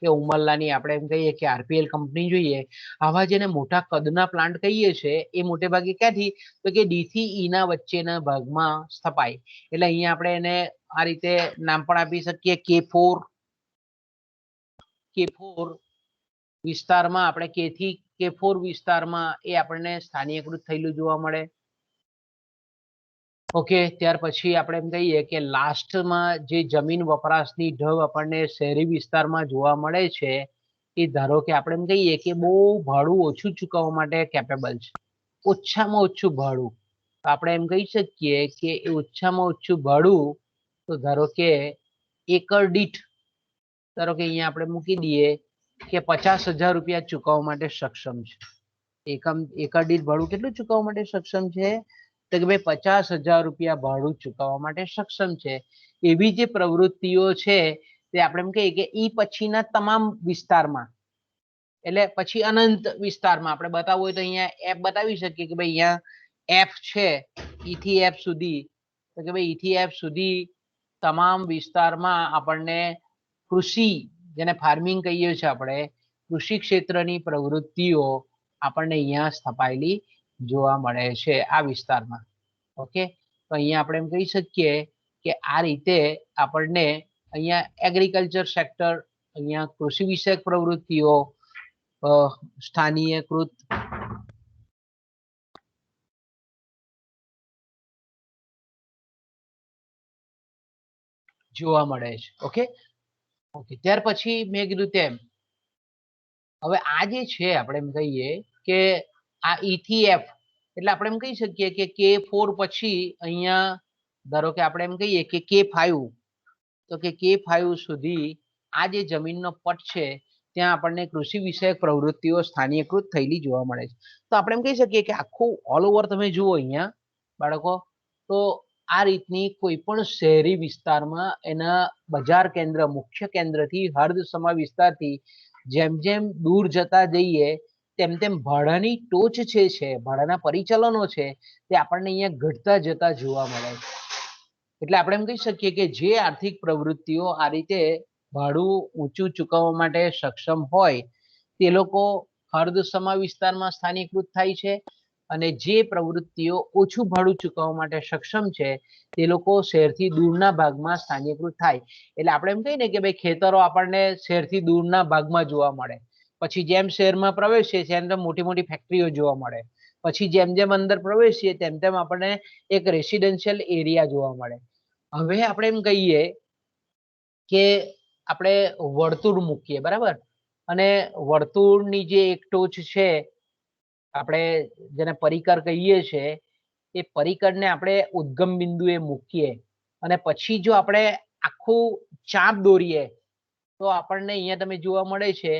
કે ઉમરલાની આપણે એમ કહીએ કે આરપીએલ કંપની જોઈએ, આવા જેને મોટા કદના પ્લાન્ટ કહીએ છીએ એ મોટે ભાગે ક્યાંથી, તો કે ડી થી ઈ ના વચ્ચેના ભાગમાં સ્થપાય. એટલે અહીંયા આપણે એને આ રીતે નામ પણ આપી શકીએ K4 વિસ્તારમાં, આપણે કે થી K4 વિસ્તારમાં એ આપણને સ્થાનીયકૃત થયેલું જોવા મળે. ઓકે, ત્યાર પછી આપણે એમ કહીએ કે લાસ્ટમાં જે જમીન વપરાશની ઢબ આપણને શહેરી વિસ્તારમાં જોવા મળે છે એ ધારો કે આપણે એમ કહીએ કે બહુ ભાડું ઓછું ચૂકવવા માટે કેપેબલ છે, ઓછામાં ઓછું ભાડું. આપણે એમ કહી શકીએ કે એ ઓછામાં ઓછું ભાડું, તો ધારો કે એકર દીઠ, ધારો કે અહીંયા આપણે મૂકી દઈએ કે 50,000 રૂપિયા ચૂકવવા માટે સક્ષમ છે. એકર દીઠ ભાડું કેટલું ચૂકવવા માટે સક્ષમ છે, તો કે ભાઈ 50,000 રૂપિયા ભાડું ચૂકવવા માટે સક્ષમ છે. એવી જે પ્રવૃત્તિઓ છે તે આપણે એમ કહીએ કે ઈ પછીના તમામ વિસ્તારમાં, એટલે પછી અનંત વિસ્તારમાં આપણે બતાવવું હોય તો અહીંયા એફ બતાવી શકીએ કે ભાઈ અહીંયા એફ છે, ઈ થી એફ સુધી, તો કે ભાઈ ઈ થી એફ સુધી તમામ વિસ્તારમાં આપણને કૃષિ, જેને ફાર્મિંગ કહીએ છીએ આપણે, કૃષિ ક્ષેત્રની પ્રવૃત્તિઓ આપણને અહીંયા સ્થપાયેલી જોવા મળે છે આ વિસ્તારમાં. ઓકે, તો અહીંયા આપણે એમ કહી શકીએ કે આ રીતે આપણને અહીંયા એગ્રીકલ્ચર સેક્ટર, અહીંયા કૃષિ વિષયક પ્રવૃત્તિઓ સ્થાનીયકૃત જોવા મળે છે. ઓકે ઓકે, ત્યાર પછી મેં કીધું તેમ હવે આ જે છે આપણે એમ કહીએ કે આ ઈ થી એફ, એટલે આપણે એમ કહી શકીએ કે K4 પછી અહીંયા ધારો કે આપણે એમ કહીએ કે K5, તો કે K5 સુધી આ જે જમીનનો પટ છે ત્યાં આપણને કૃષિ વિષયક પ્રવૃત્તિઓ સ્થાનીયકૃત થયેલી જોવા મળે છે. તો આપણે એમ કહી શકીએ કે આખું ઓલ ઓવર તમે જુઓ અહીંયા બાળકો, તો આ રીતની કોઈ પણ શહેરી વિસ્તારમાં એના બજાર કેન્દ્ર, મુખ્ય કેન્દ્રથી હર્દસમા વિસ્તારથી જેમ જેમ દૂર જતા જઈએ તેમ તેમ ભાડાની ટોચ છે, ભાડાના પરિચલનો છે તે આપણને અહીંયા ઘટતા જતા જોવા મળે છે. એટલે આપણે એમ કહી શકીએ કે જે આર્થિક પ્રવૃત્તિઓ આ રીતે ભાડું ઊંચું ચૂકવવા માટે સક્ષમ હોય તે લોકો હર્દસમા વિસ્તારમાં સ્થાનીકૃત થાય છે, અને જે પ્રવૃત્તિઓ ઓછું ભાડું ચૂકવવા માટે સક્ષમ છે તે લોકો શહેરથી દૂરના ભાગમાં સ્થાનીકૃત થાય. એટલે આપણે એમ કહીએ ને કે ભાઈ ખેતરો આપણને શહેરથી દૂરના ભાગમાં જોવા મળે, પછી જેમ શહેરમાં પ્રવેશીએ તેમ તેમ મોટી મોટી ફેક્ટરીઓ જોવા મળે, પછી જેમ જેમ અંદર પ્રવેશીએ તેમ તેમ આપણને એક રેસિડેન્શિયલ એરિયા જોવા મળે. હવે આપણે એમ કહીએ કે આપણે વર્તુળ મૂકીએ, બરાબર, અને વર્તુળની જે એક ટોચ છે આપણે જેને પરિકર કહીએ છીએ, એ પરિકરને આપણે ઉદ્ગમ બિંદુએ મૂકીએ અને પછી જો આપણે આખું ચાપ દોરીએ તો આપણને અહીંયા તમે જોવા મળે છે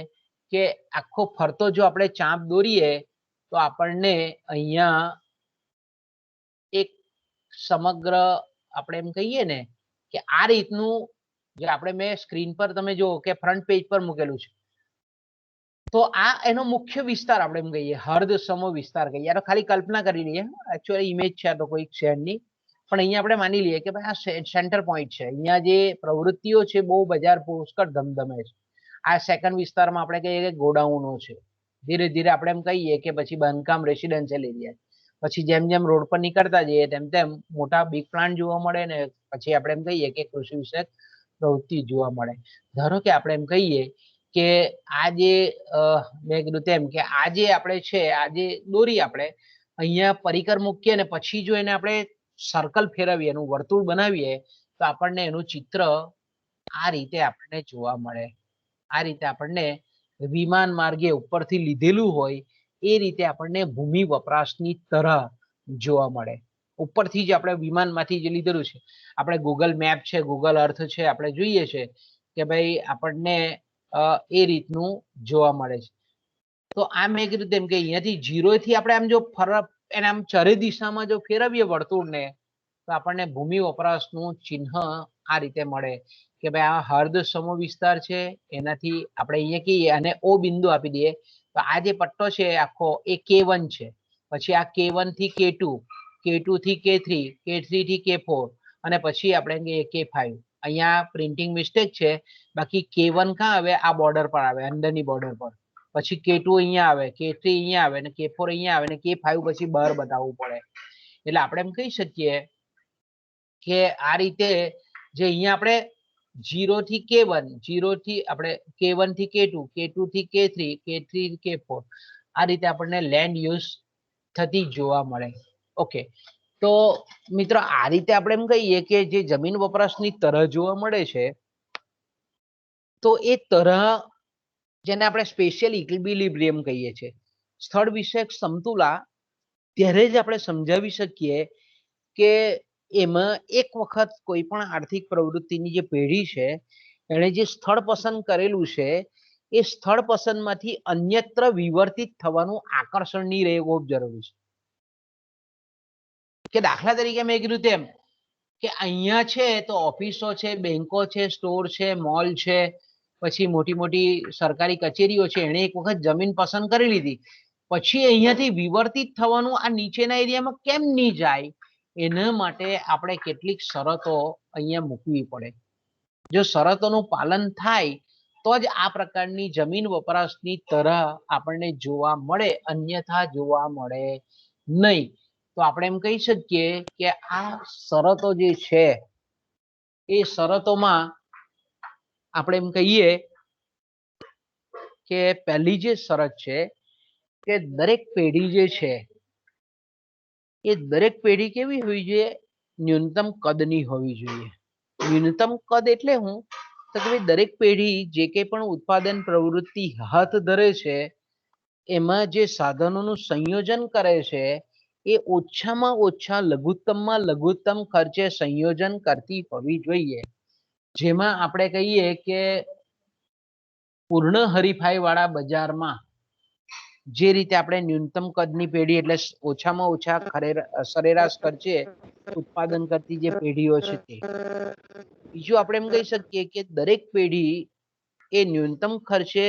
કે આખો ફરતો જો આપણે ચાપ દોરીએ તો આપણને અહીંયા એક સમગ્ર આપણે એમ કહીએ ને કે આ રીતનું, જે આપણે મેં સ્ક્રીન પર તમે જુઓ કે ફ્રન્ટ પેજ પર મૂકેલું છે, તો આ એનો મુખ્ય વિસ્તાર આપણે એમ કહીએ, હર્દસમો વિસ્તાર કહીએ. આ ખાલી કલ્પના કરી લઈએ, એકચ્યુઅલી ઇમેજ છે તો કોઈ શહેરની, પણ અહીંયા આપણે માની લઈએ કે ભાઈ આ સેન્ટર પોઈન્ટ છે, અહીંયા જે પ્રવૃત્તિઓ છે બહુ બજાર પુષ્કળ ધમધમે છે. આ સેકન્ડ વિસ્તારમાં આપણે કહીએ કે ગોડાઉનો છે, ધીરે ધીરે આપણે એમ કહીએ કે પછી બાંધકામ રેસિડેન્શિયલ એરિયા, પછી જેમ જેમ રોડ પર નીકળતા જઈએ તેમ તેમ મોટા બિગ પ્લાન્ટ જોવા મળે ને પછી આપણે એમ કહીએ કે કૃષિ વિષયક પ્રવૃત્તિ જોવા મળે. ધારો કે આપણે એમ કહીએ કે આ જે મેં કીધું તેમ કે આ જે આપણે છે, આ જે દોરી આપણે અહીંયા પરિકર મૂકીએ ને પછી જો એને આપણે સર્કલ ફેરવીએ, એનું વર્તુળ બનાવીએ તો આપણને એનું ચિત્ર આ રીતે આપણને જોવા મળે. આ રીતે આપણને વિમાન માર્ગે ઉપરથી લીધેલું હોય એ રીતે આપણને ભૂમિ વપરાશની તરહ જોવા મળે. ઉપરથી જ આપણે વિમાનમાંથી જે લીધેલું છે, આપણે ગૂગલ મેપ છે, ગૂગલ અર્થ છે, આપણે જોઈએ છે કે ભાઈ આપણને એ રીતનું જોવા મળે છે. તો આ મેં કીધું તેમ કે અહીંયાથી 0 થી આપણે આમ જો એને આમ ચરે દિશામાં જો ફેરવીએ વર્તુળને, તો આપણને ભૂમિ વપરાશનું ચિહ્ન આ રીતે મળે કે ભાઈ આ હર્દ સમ વિસ્તાર છે, એનાથી આપણે અહીંયા કહીએ અને ઓ બિંદુ આપી દઈએ, તો આ જે પટ્ટો છે આખો એ K1 છે. પછી આ K1 થી K2, K2 થી K3, K3 થી K4 અને પછી આપણે કહીએ K5. અહીંયા પ્રિન્ટિંગ મિસ્ટેક છે, બાકી K1 ક્યાં આવે? આ બોર્ડર પર આવે, અંદરની બોર્ડર પર. પછી K2 અહીંયા આવે, K3 અહીંયા આવે, અને K4 અહીંયા આવે, અને K5 પછી બહાર બતાવવું પડે. એટલે આપણે એમ કહી શકીએ કે આ રીતે જે અહીંયા આપણે 0 થી K1, 0 થી આપણે K1 થી K2, K2 થી K3, K3 થી K4 આ રીતે આપણને લેન્ડ યુઝ થતી જોવા મળે. ઓકે, તો મિત્રો આ રીતે આપણે એમ કહીએ કે જે જમીન વપરાશની તરહ જોવા મળે છે, તો એ તરહ જેને આપણે સ્પેશિયલ ઇક્વિલિબ્રિયમ કહીએ છીએ, સ્થળ વિષયક સમતુલા, ત્યારે જ આપણે સમજાવી શકીએ કે એમાં એક વખત કોઈ પણ આર્થિક પ્રવૃત્તિની જે પેઢી છે એણે જે સ્થળ પસંદ કરેલું છે, એ સ્થળ પસંદમાંથી અન્યત્ર વિવર્તિત થવાનું આકર્ષણ નહીં રહેવું ખૂબ જરૂરી છે. કે દાખલા તરીકે મેં કીધું તેમ કે અહીંયા છે તો ઓફિસો છે, બેંકો છે, સ્ટોર છે, મોલ છે, પછી મોટી મોટી સરકારી કચેરીઓ છે, એણે એક વખત જમીન પસંદ કરી લીધી, પછી અહીંયાથી વિવર્તિત થવાનું આ નીચેના એરિયામાં કેમ નહીં જાય, એના માટે આપણે કેટલીક શરતો અહીંયા મૂકવી પડે. જો શરતોનું પાલન થાય તો જ આ પ્રકારની જમીન વપરાશની તરહ આપણને જોવા મળે, અન્યથા જોવા મળે નહીં. તો આપણે એમ કહી શકીએ કે આ શરતો જે છે એ શરતોમાં આપણે એમ કહીએ કે પહેલી જે શરત છે કે દરેક પેઢી જે છે એ દરેક પેઢી કેવી હોવી જોઈએ? ન્યૂનતમ કદની હોવી જોઈએ. ન્યૂનતમ કદ એટલે હું તો કે દરેક પેઢી જે કંઈ પણ ઉત્પાદન પ્રવૃત્તિ હાથ ધરે છે એમાં જે સાધનોનું સંયોજન કરે છે એ ઓછામાં ઓછા લઘુત્તમમાં લઘુત્તમ ખર્ચે સંયોજન કરતી હોવી જોઈએ. જેમાં આપણે કહીએ કે પૂર્ણ હરીફાઈ વાળા બજારમાં જે રીતે આપણે ન્યૂનતમ કદની પેઢી એટલે ઓછામાં ઓછા સરેરાશ ખર્ચે ઉત્પાદન કરતી જે પેઢીઓ છે તે. બીજું આપણે એમ કહી શકીએ કે દરેક પેઢી એ ન્યૂનતમ ખર્ચે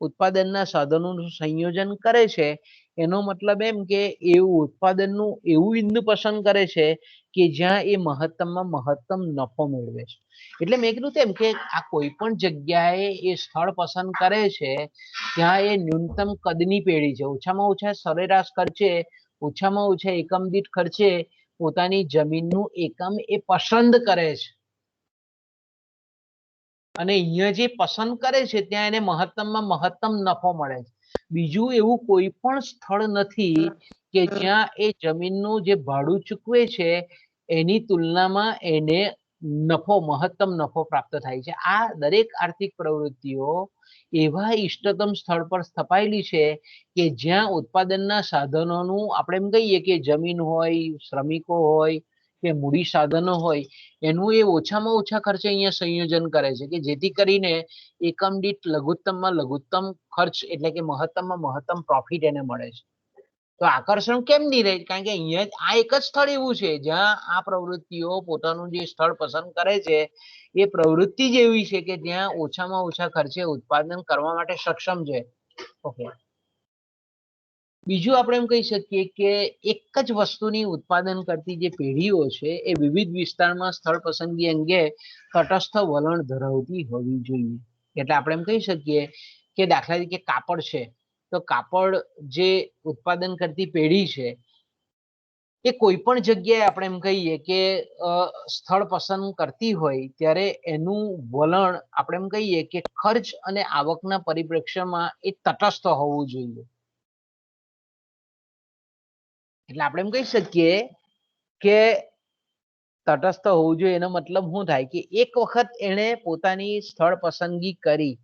ઉત્પાદનના સાધનોનું સંયોજન કરે છે. એનો મતલબ એમ કે એવું ઉત્પાદનનું એવું ઈંધણ પસંદ કરે છે કે જ્યાં એ મહત્તમમાં મહત્તમ નફો મેળવે છે. એટલે મેં કીધું તેમ કે આ કોઈ પણ જગ્યાએ એ સ્થળ પસંદ કરે છે ત્યાં એ ન્યૂનતમ કદની પેઢી છે, ઓછામાં ઓછા સરેરાશ ખર્ચે, ઓછામાં ઓછા એકમ દીઠ ખર્ચે પોતાની જમીનનું એકમ એ પસંદ કરે છે. અને અહીંયા જે પસંદ કરે છે ત્યાં એને મહત્તમમાં મહત્તમ નફો મળે છે. બીજું એવું કોઈ પણ સ્થળ નથી કે જ્યાં એ જમીનનું જે ભાડું ચૂકવે છે એની તુલનામાં એને નફો, મહત્તમ નફો પ્રાપ્ત થાય છે. આ દરેક આર્થિક પ્રવૃત્તિઓ એવા ઇષ્ટતમ સ્થળ પર સ્થપાયેલી છે કે જ્યાં ઉત્પાદનના સાધનોનું આપણે એમ કહીએ કે જમીન હોય, શ્રમિકો હોય કે મૂડી સાધનો હોય, એનું એ ઓછામાં ઓછા ખર્ચે અહીંયા સંયોજન કરે છે કે જેથી કરીને એકમ દીઠ લઘુત્તમમાં લઘુત્તમ ખર્ચ એટલે કે મહત્તમમાં મહત્તમ પ્રોફિટ એને મળે છે. તો આકર્ષણ કેમ નહીં રહે? કારણ કે અહીંયા આ એક જ સ્થળ એવું છે જ્યાં આ પ્રવૃત્તિઓ પોતાનું જે સ્થળ પસંદ કરે છે એ પ્રવૃત્તિ જ એવી છે કે જ્યાં ઓછામાં ઓછા ખર્ચે ઉત્પાદન કરવા માટે સક્ષમ છે. ઓકે, બીજું આપણે એમ કહી શકીએ કે એક જ વસ્તુની ઉત્પાદન કરતી જે પેઢીઓ છે એ વિવિધ વિસ્તારમાં સ્થળ પસંદગી અંગે તટસ્થ વલણ ધરાવતી હોવી જોઈએ. એટલે આપણે એમ કહી શકીએ કે દાખલા તરીકે કાપડ છે, તો કાપડ જે ઉત્પાદન કરતી પેઢી છે એ કોઈ પણ જગ્યાએ આપણે એમ કહીએ કે સ્થળ પસંદ કરતી હોય ત્યારે એનું વલણ આપણે એમ કહીએ કે ખર્ચ અને આવકના પરિપ્રેક્ષ્યમાં એ તટસ્થ હોવું જોઈએ. એટલે આપણે એમ કહી શકીએ કે તટસ્થ હોવું જોઈએ એનો મતલબ શું થાય કે એક વખત એણે પોતાની સ્થળ પસંદગી કરી,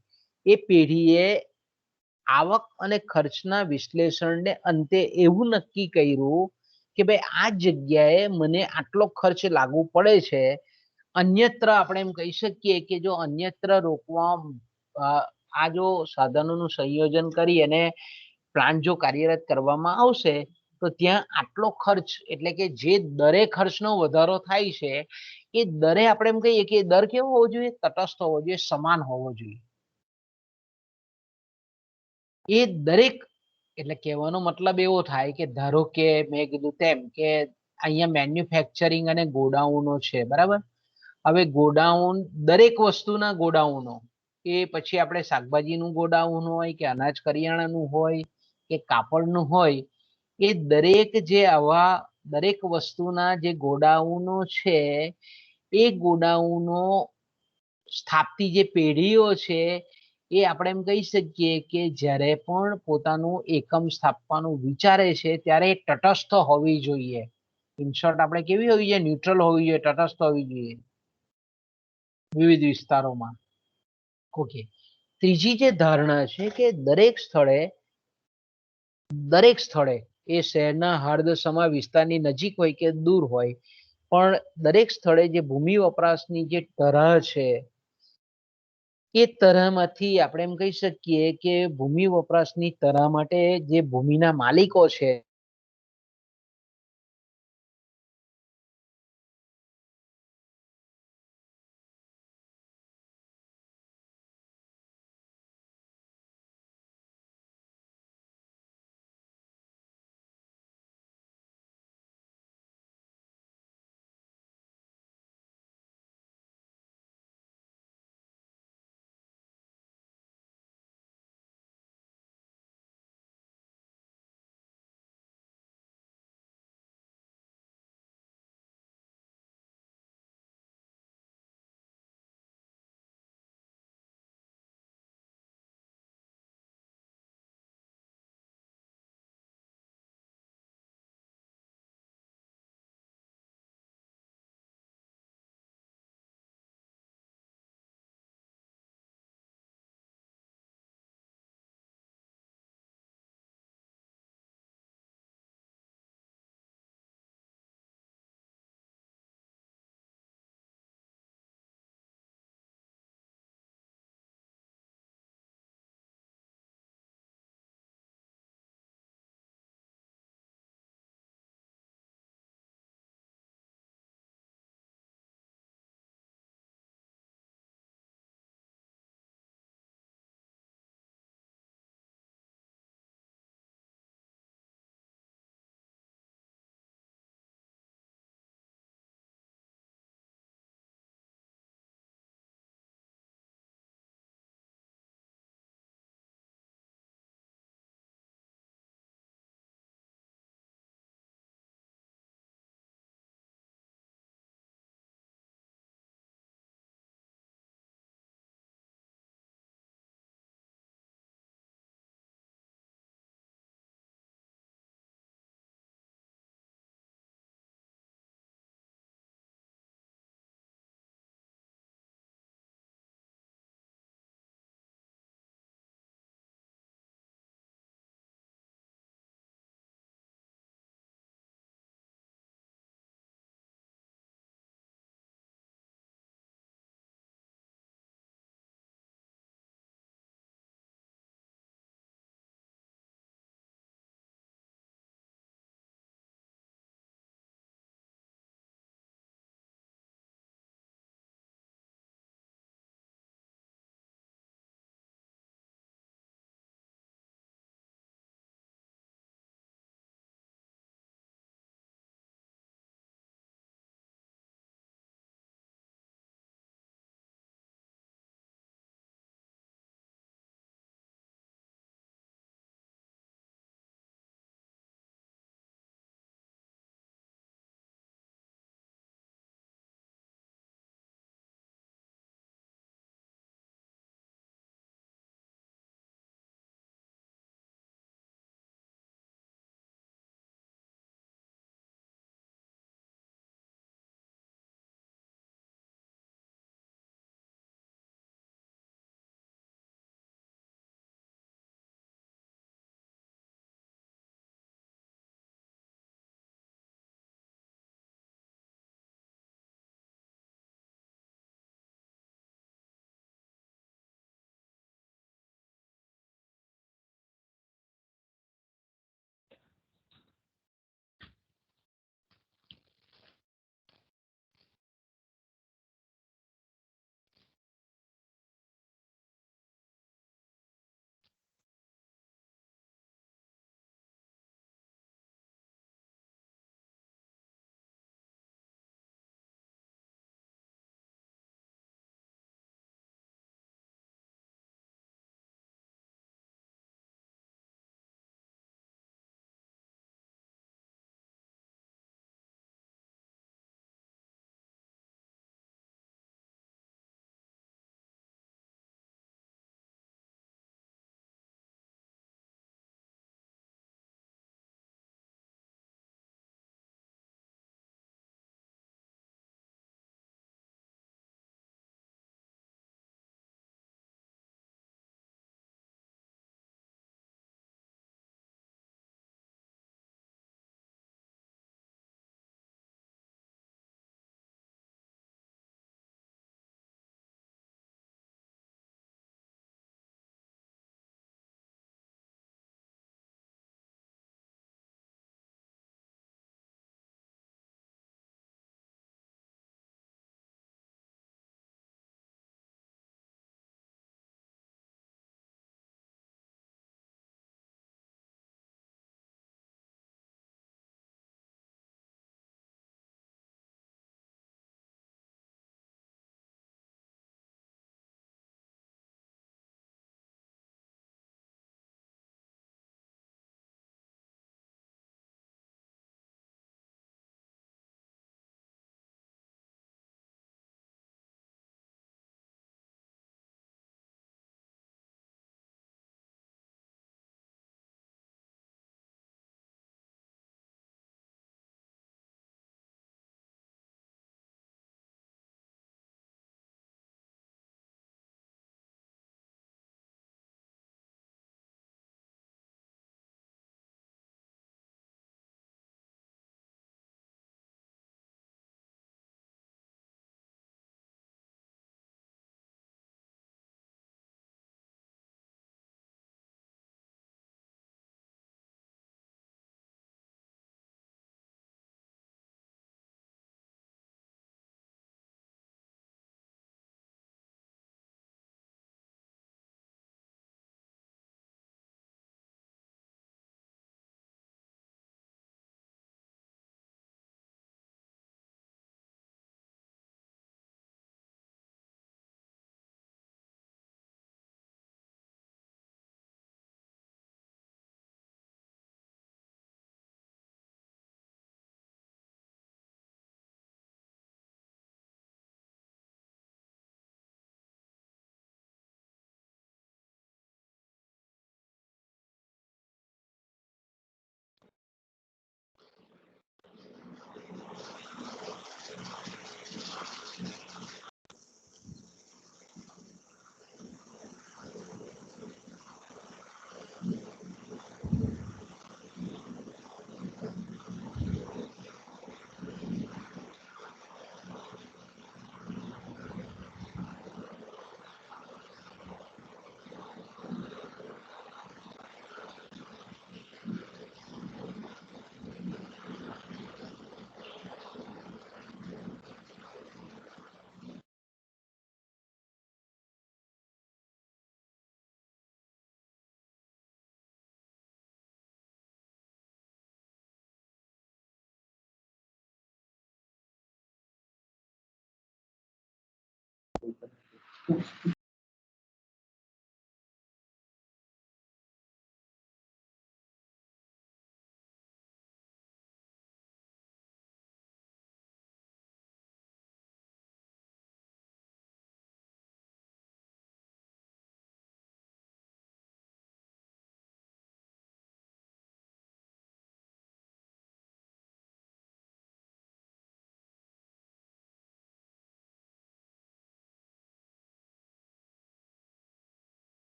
એ પેઢીએ આવક અને ખર્ચના વિશ્લેષણને અંતે એવું નક્કી કર્યું કે ભાઈ આ જગ્યાએ મને આટલો ખર્ચ લાગુ પડે છે, અન્યત્ર આપણે એમ કહી શકીએ કે જો અન્યત્ર રોકવા આ જો સાધનોનું સંયોજન કરી અને પ્લાન્ટ જો કાર્યરત કરવામાં આવશે તો ત્યાં આટલો ખર્ચ એટલે કે જે દરે ખર્ચનો વધારો થાય છે એ દરે આપણે એમ કહીએ કે દર કેવો હોવો જોઈએ? તટસ્થ હોવો જોઈએ, સમાન હોવો જોઈએ. એ દરેક એટલે કહેવાનો મતલબ એવો થાય કે ધારો કે મેં કીધું તેમ કે અહીંયા મેન્યુફેક્ચરિંગ અને ગોડાઉનો છે, બરાબર? હવે ગોડાઉન દરેક વસ્તુના ગોડાઉનો, એ પછી આપણે શાકભાજીનું ગોડાઉન હોય કે અનાજ કરિયાણાનું હોય કે કાપડનું હોય, એ દરેક જે આવા દરેક વસ્તુના જે ગોડાઉનો છે એ ગોડાઉનો સ્થાપતી જે પેઢીઓ છે એ આપણે એમ કહી શકીએ કે જ્યારે પણ પોતાનું એકમ સ્થાપવાનું વિચારે છે ત્યારે તટસ્થ હોવી જોઈએ. ઇન શોર્ટ આપણે કેવી હોવી જોઈએ? ન્યુટ્રલ હોવી જોઈએ, તટસ્થ હોવી જોઈએ વિવિધ વિસ્તારોમાં. ઓકે. ત્રીજી જે ધારણા છે કે દરેક સ્થળે એ શહેરના હાર્દસમા વિસ્તારની નજીક હોય કે દૂર હોય, પણ દરેક સ્થળે જે ભૂમિ વપરાશની જે તરાહ છે એ તરાહમાંથી આપણે એમ કહી શકીએ કે ભૂમિ વપરાશની તરાહ માટે જે ભૂમિના માલિકો છે